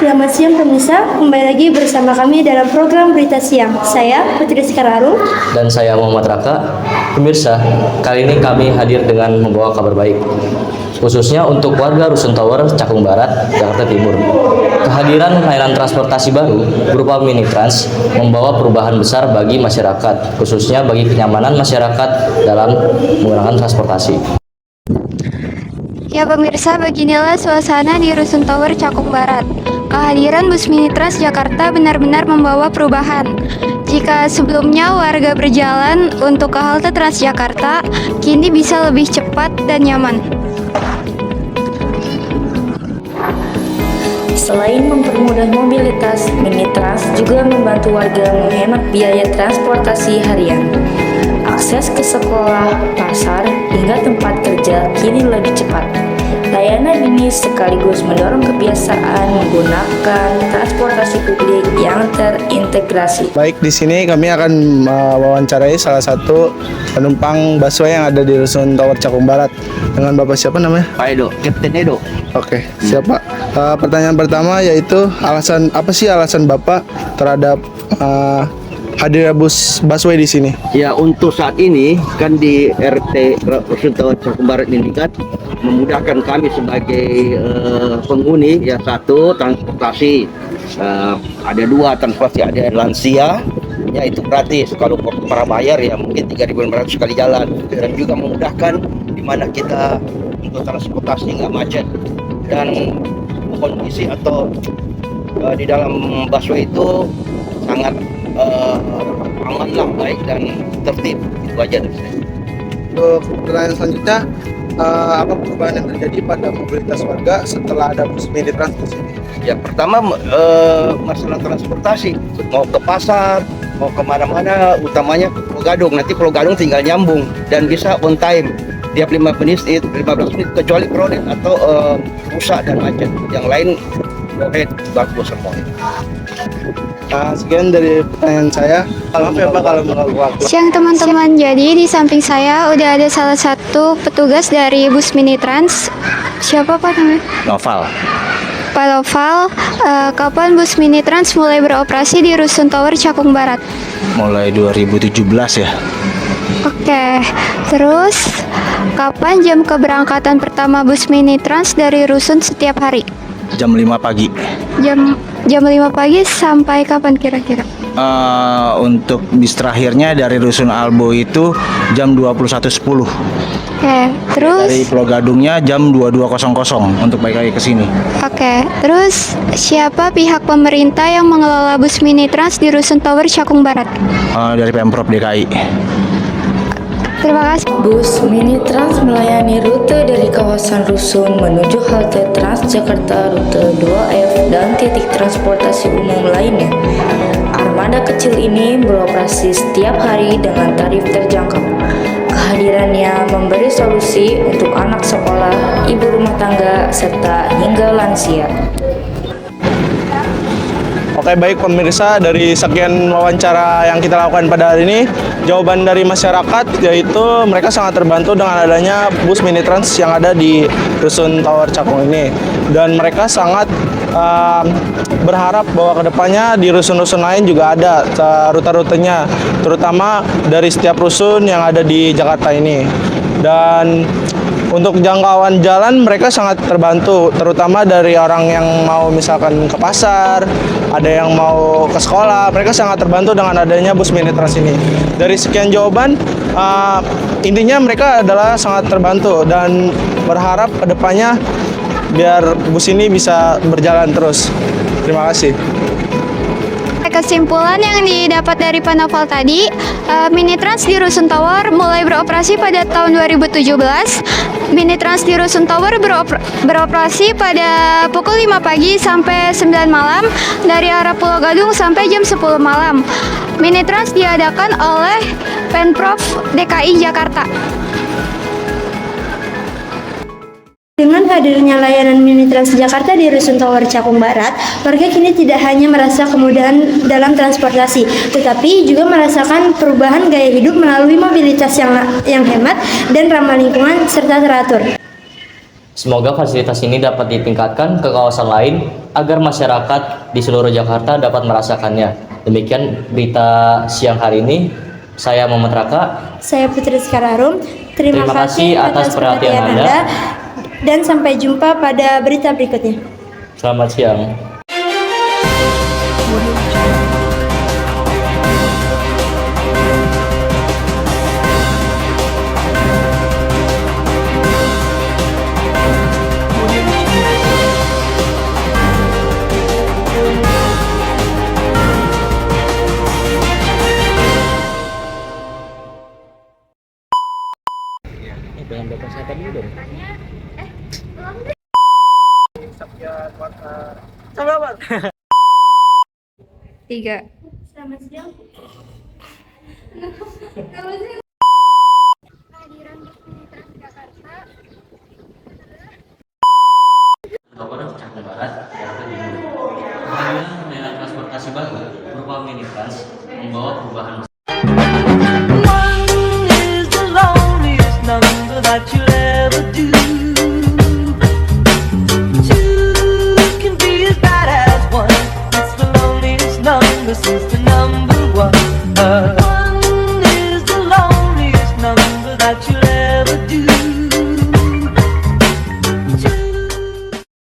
Selamat siang pemirsa, kembali lagi bersama kami dalam program Berita Siang. Saya Putri Sekararung. Dan saya Muhammad Raka. Pemirsa, kali ini kami hadir dengan membawa kabar baik, khususnya untuk warga Rusun Tower, Cakung Barat, Jakarta Timur. Kehadiran layanan transportasi baru berupa mini trans membawa perubahan besar bagi masyarakat, khususnya bagi kenyamanan masyarakat dalam menggunakan transportasi. Ya pemirsa, beginilah suasana di Rusun Tower Cakung Barat. Kehadiran bus mini trans Jakarta benar-benar membawa perubahan. Jika sebelumnya warga berjalan untuk ke halte Transjakarta, kini bisa lebih cepat dan nyaman. Selain mempermudah mobilitas, mini trans juga membantu warga menghemat biaya transportasi harian. Akses ke sekolah, pasar, hingga tempat kerja kini lebih cepat. Layanan ini sekaligus mendorong kebiasaan menggunakan transportasi publik yang terintegrasi. Baik, di sini kami akan mewawancarai salah satu penumpang busway yang ada di Rusun Tower Cakung Barat. Dengan Bapak siapa namanya? Pak Edo, Kapten Edo. Oke, siapa? Pertanyaan pertama yaitu apa sih alasan Bapak terhadap hadirnya bus busway di sini? Ya, untuk saat ini kan di RT Rusun Tower Cakung Barat ini kan memudahkan kami sebagai penghuni. Ya, satu transportasi, ada dua transportasi, ada lansia, ya itu gratis. Kalau para bayar ya mungkin 3.500 sekali jalan, dan juga memudahkan di mana kita untuk transportasi nggak macet, dan kondisi atau di dalam busway itu sangat aman lah, baik dan tertib. Itu aja dari saya. Untuk pertanyaan selanjutnya, apa perubahan yang terjadi pada mobilitas warga setelah ada bus mini trans di sini? Ya, pertama masalah transportasi, mau ke pasar, mau kemana-mana, utamanya ke Pulau Gadung. Nanti Pulau Gadung tinggal nyambung dan bisa on time. Tiap 15 menit kecuali crowded atau rusak dan macet. Yang lain bagus semua. Sekian dari pertanyaan saya. Maaf ya Pak kalau mengganggu waktu. Siang teman-teman, jadi di samping saya udah ada salah satu petugas dari bus mini trans. Siapa Pak namanya? Noval. Pak Noval, kapan bus mini trans mulai beroperasi di Rusun Tower Cakung Barat? Mulai 2017 ya. Oke, terus kapan jam keberangkatan pertama bus mini trans dari Rusun setiap hari? Jam 5 pagi. Jam 5 pagi sampai kapan kira-kira? Untuk bis terakhirnya dari Rusun Albo itu jam 21.10. Oke, terus Dari Pulau Gadungnya jam 22.00 untuk balik lagi ke sini. Oke, terus siapa pihak pemerintah yang mengelola bus mini trans di Rusun Tower Cakung Barat? Dari Pemprov DKI. Terima kasih. Bus mini trans melayani rute dari kawasan Rusun menuju halte Transjakarta rute 2F dan titik transportasi umum lainnya. Armada kecil ini beroperasi setiap hari dengan tarif terjangkau. Kehadirannya memberi solusi untuk anak sekolah, ibu rumah tangga, serta hingga lansia. Oke, baik pemirsa, dari sekian wawancara yang kita lakukan pada hari ini, jawaban dari masyarakat yaitu mereka sangat terbantu dengan adanya bus mini trans yang ada di Rusun Tower Cakung ini, dan mereka sangat berharap bahwa kedepannya di rusun-rusun lain juga ada rute-rutenya, terutama dari setiap rusun yang ada di Jakarta ini. Dan untuk jangkauan jalan mereka sangat terbantu, terutama dari orang yang mau misalkan ke pasar, ada yang mau ke sekolah, mereka sangat terbantu dengan adanya bus mini trans ini. Dari sekian jawaban, intinya mereka adalah sangat terbantu dan berharap kedepannya biar bus ini bisa berjalan terus. Terima kasih. Kesimpulan yang didapat dari Pak Noval tadi, mini trans di Rusun Tower mulai beroperasi pada tahun 2017. Mini trans di Rusun Tower beroperasi pada pukul 5 pagi sampai 9 malam dari arah Pulau Gadung sampai jam 10 malam. Mini trans diadakan oleh Pemprov DKI Jakarta. Dengan hadirnya layanan Mini Trans Jakarta di Rusun Tower Cakung Barat, warga kini tidak hanya merasa kemudahan dalam transportasi, tetapi juga merasakan perubahan gaya hidup melalui mobilitas yang hemat dan ramah lingkungan serta teratur. Semoga fasilitas ini dapat ditingkatkan ke kawasan lain agar masyarakat di seluruh Jakarta dapat merasakannya. Demikian berita siang hari ini. Saya Muhammad Raka. Saya Putri Skararum. Terima kasih atas perhatian Anda. Dan sampai jumpa pada berita berikutnya. Selamat siang. Dengan Bapak siapa dulu dong? Tiga. Selamat siang. Tower Cakung Barat, Jakarta Timur. Kehadiran layanan transportasi baru berupa Mini Trans membawa perubahan. One is the loneliest number that you